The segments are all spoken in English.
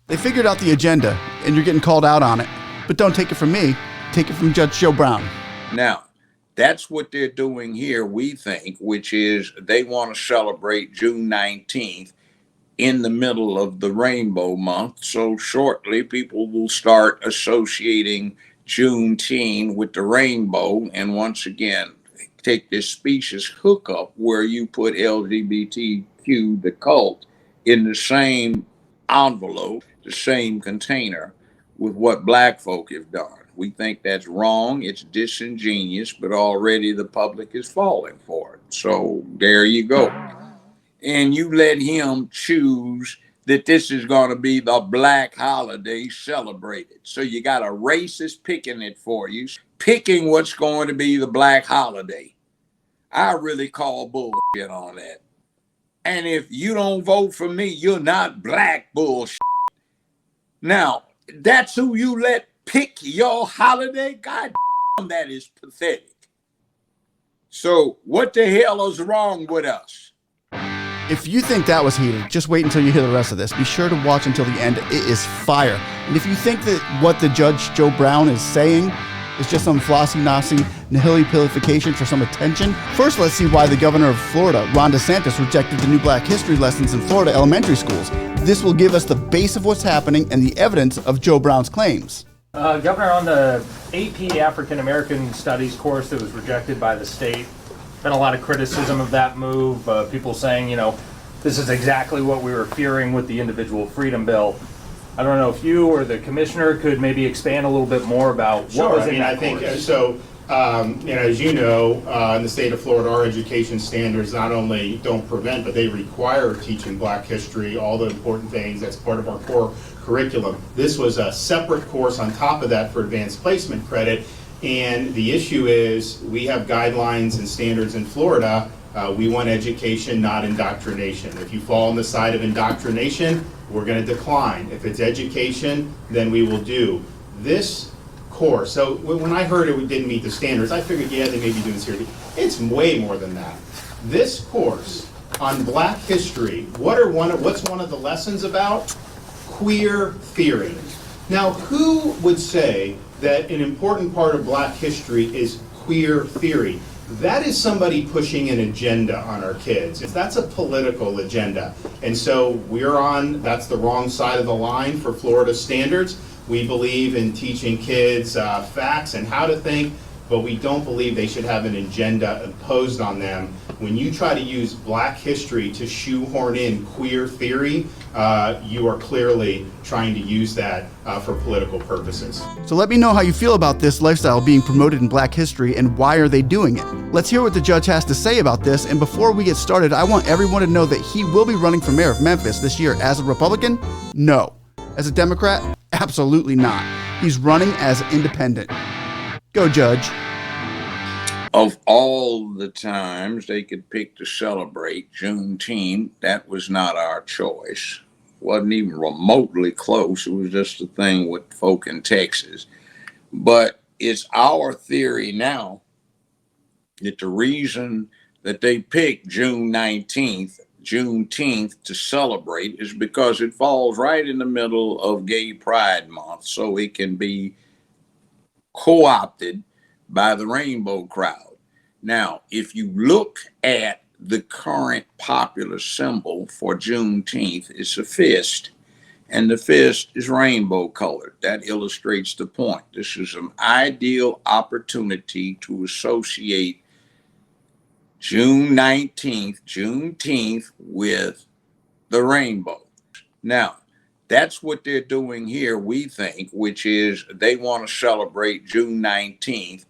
They figured out the agenda, and you're getting called out on it. But don't take it from me. Take it from Judge Joe Brown. Now, that's what they're doing here, we think, which is they want to celebrate June 19th in the middle of the rainbow month. So shortly, people will start associating Juneteenth with the rainbow. And once again, take this specious hookup where you put LGBTQ, the cult, in the same envelope, the same container with what black folk have done. We think that's wrong, it's disingenuous, but already the public is falling for it. So there you go. And you let him choose that this is going to be the black holiday celebrated. So you got a racist picking it for you, picking what's going to be the black holiday. I really call bullshit on that. And if you don't vote for me, you're not black bullshit. Now, that's who you let pick your holiday? God damn, that is pathetic. So what the hell is wrong with us? If you think that was heated, just wait until you hear the rest of this. Be sure to watch until the end. It is fire. And if you think that what the Judge Joe Brown is saying is just some flossy-nosy nihility-pillification for some attention, first let's see why the governor of Florida, Ron DeSantis, rejected the new black history lessons in Florida elementary schools. This will give us the base of what's happening and the evidence of Joe Brown's claims. Governor, on the AP African American Studies course that was rejected by the state, been a lot of criticism of that move. People saying, this is exactly what we were fearing with the individual freedom bill. I don't know if you or the commissioner could maybe expand a little bit more about what was in that course. As you know, in the state of Florida, our education standards not only don't prevent, but they require teaching black history, all the important things. That's part of our core curriculum. This was a separate course on top of that for advanced placement credit. And the issue is we have guidelines and standards in Florida. We want education, not indoctrination. If you fall on the side of indoctrination, we're going to decline. If it's education, then we will do this course. So when I heard it didn't meet the standards, I figured, yeah, they may be doing this here. It's way more than that. This course on black history, what's one of the lessons about? Queer theory. Now, who would say that an important part of black history is queer theory? That is somebody pushing an agenda on our kids. That's a political agenda. And so that's the wrong side of the line for Florida standards. We believe in teaching kids facts and how to think, but we don't believe they should have an agenda imposed on them. When you try to use black history to shoehorn in queer theory, you are clearly trying to use that for political purposes. So let me know how you feel about this lifestyle being promoted in black history and why are they doing it. Let's hear what the judge has to say about this. And before we get started, I want everyone to know that he will be running for mayor of Memphis this year. As a Republican? No. As a Democrat? Absolutely not. He's running as independent. Go, Judge. Of all the times they could pick to celebrate Juneteenth, that was not our choice. Wasn't even remotely close. It was just a thing with folk in Texas. But it's our theory now that the reason that they picked June 19th, Juneteenth, to celebrate is because it falls right in the middle of Gay Pride Month, so it can be co-opted by the rainbow crowd. Now, if you look at the current popular symbol for Juneteenth, it's a fist, and the fist is rainbow colored. That illustrates the point. This is an ideal opportunity to associate June 19th, Juneteenth, with the rainbow. Now, that's what they're doing here, we think, which is they want to celebrate June 19th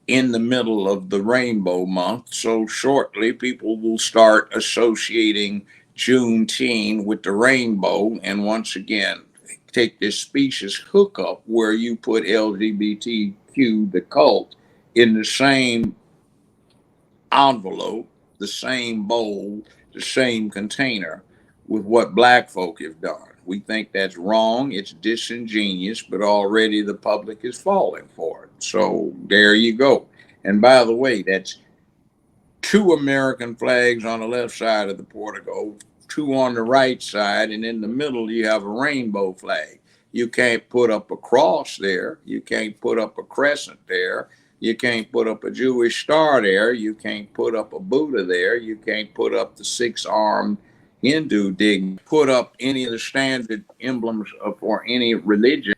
in the middle of the rainbow month. So shortly, people will start associating Juneteenth with the rainbow. And once again, take this specious hookup where you put LGBTQ, the cult, in the same envelope, the same bowl, the same container with what black folk have done. We think that's wrong, it's disingenuous, but already the public is falling for it. So there you go. And by the way, that's two American flags on the left side of the portico, two on the right side, and in the middle you have a rainbow flag. You can't put up a cross there. You can't put up a crescent there. You can't put up a Jewish star there. You can't put up a Buddha there. You can't put up the six-armed Hindu dig. Put up any of the standard emblems for any religion.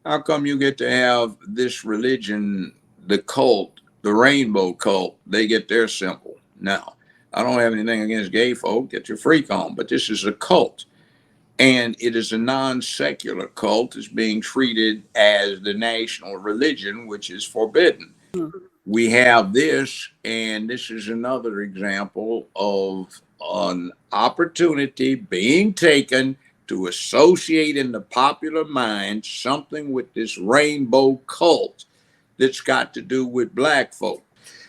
How come you get to have this religion, the cult, the rainbow cult, they get their symbol? Now, I don't have anything against gay folk. Get your freak on. But this is a cult. And it is a non-secular cult. It's being treated as the national religion, which is forbidden. We have this, and this is another example of an opportunity being taken to associate in the popular mind something with this rainbow cult that's got to do with black folk.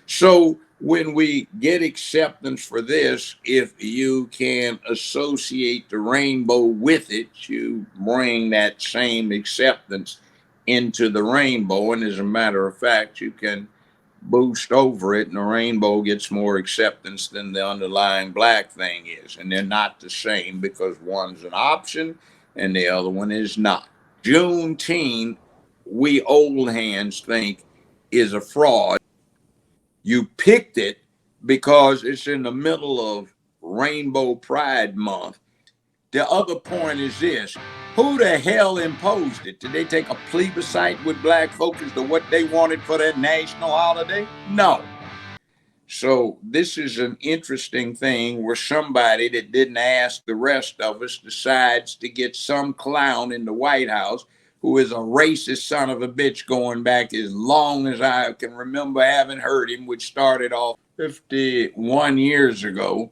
So when we get acceptance for this, if you can associate the rainbow with it, you bring that same acceptance into the rainbow. And as a matter of fact, you can boost over it, and the rainbow gets more acceptance than the underlying black thing is. And they're not the same because one's an option and the other one is not. Juneteenth, we old hands think is a fraud. You picked it because it's in the middle of Rainbow Pride Month. The other point is this: who the hell imposed it? Did they take a plebiscite with black folks as to what they wanted for their national holiday? No. So this is an interesting thing where somebody that didn't ask the rest of us decides to get some clown in the White House who is a racist son of a bitch going back as long as I can remember having heard him, which started off 51 years ago.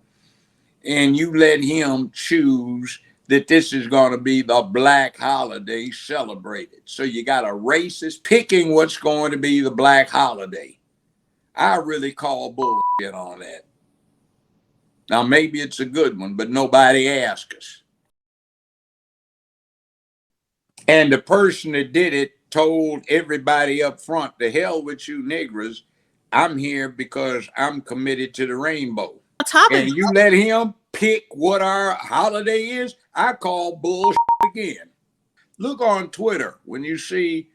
And you let him choose that this is going to be the black holiday celebrated. So you got a racist picking what's going to be the black holiday. I really call bullshit on that. Now, maybe it's a good one, but nobody asked us. And the person that did it told everybody up front, the hell with you niggers. I'm here because I'm committed to the rainbow. And you let him pick what our holiday is, I call bullshit again. Look on Twitter when you see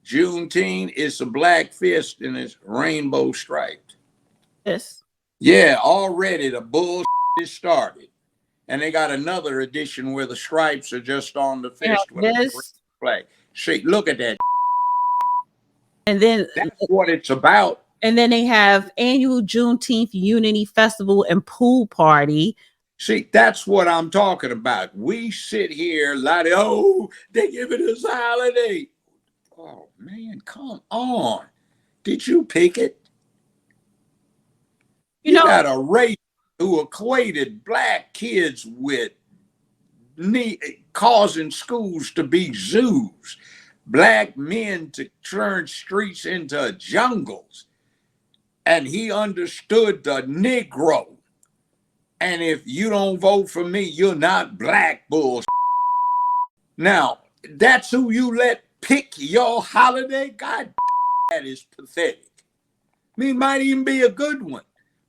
Juneteenth, it's a black fist and it's rainbow striped. Yes. Yeah, already the bullshit is started. And they got another edition where the stripes are just on the fist with a flag. See, look at that. And then that's what it's about. And then they have annual Juneteenth Unity Festival and Pool Party. See, that's what I'm talking about. We sit here like, oh, they giving us a holiday. Oh, man, come on. Did you pick it? You got a race who equated black kids with causing schools to be zoos, black men to turn streets into jungles. And he understood the Negro. And if you don't vote for me, you're not black bullshit. Now, that's who you let pick your holiday? God, that is pathetic. I mean, it might even be a good one.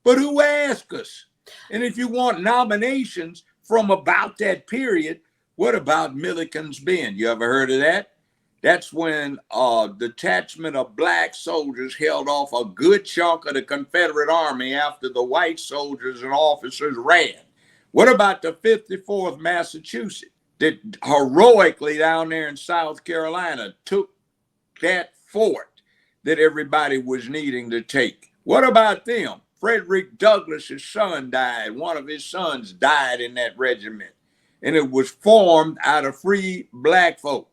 But who asked us? And if you want nominations from about that period, what about Milliken's Bend? You ever heard of that? That's when a detachment of black soldiers held off a good chunk of the Confederate Army after the white soldiers and officers ran. What about the 54th Massachusetts that heroically down there in South Carolina took that fort that everybody was needing to take? What about them? Frederick Douglass's son died. One of his sons died in that regiment. And it was formed out of free black folk,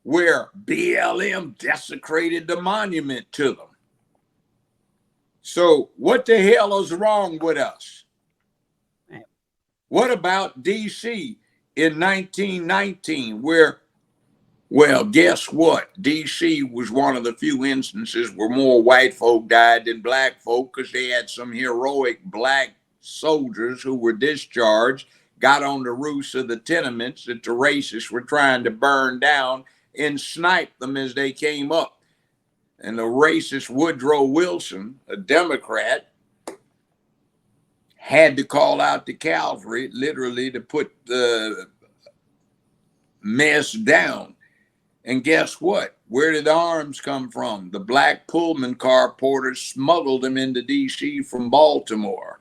where BLM desecrated the monument to them. So what the hell is wrong with us? Right. What about DC in 1919, where, well, guess what? DC was one of the few instances where more white folk died than black folk because they had some heroic black soldiers who were discharged, got on the roofs of the tenements that the racists were trying to burn down, and sniped them as they came up. And the racist Woodrow Wilson, a Democrat, had to call out the cavalry literally to put the mess down. And guess what? Where did the arms come from? The black Pullman car porters smuggled them into D.C. from Baltimore.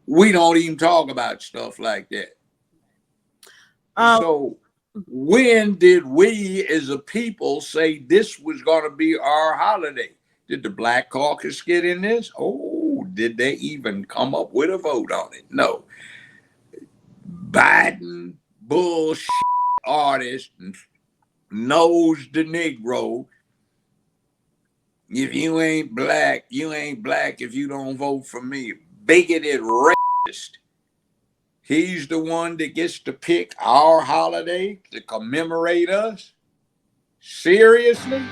We don't even talk about stuff like that. So when did we as a people say this was going to be our holiday? Did the Black Caucus get in this? Oh, did they even come up with a vote on it? No. Biden bullshit artist knows the Negro. If you ain't black, you ain't black if you don't vote for me. Bigoted racist. He's the one that gets to pick our holiday to commemorate us? Seriously?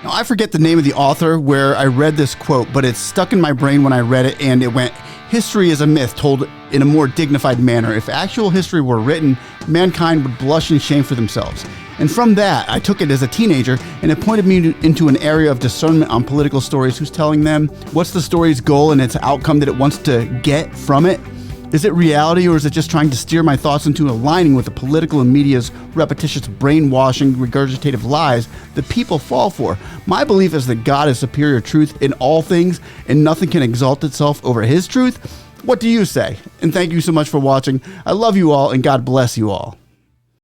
Now, I forget the name of the author where I read this quote, but it's stuck in my brain when I read it, and it went, "History is a myth told in a more dignified manner. If actual history were written, mankind would blush in shame for themselves." And from that, I took it as a teenager, and it pointed me into an area of discernment on political stories. Who's telling them what's the story's goal and its outcome that it wants to get from it? Is it reality, or is it just trying to steer my thoughts into aligning with the political and media's repetitious brainwashing, regurgitative lies that people fall for? My belief is that God is superior truth in all things, and nothing can exalt itself over his truth. What do you say? And thank you so much for watching. I love you all, and God bless you all.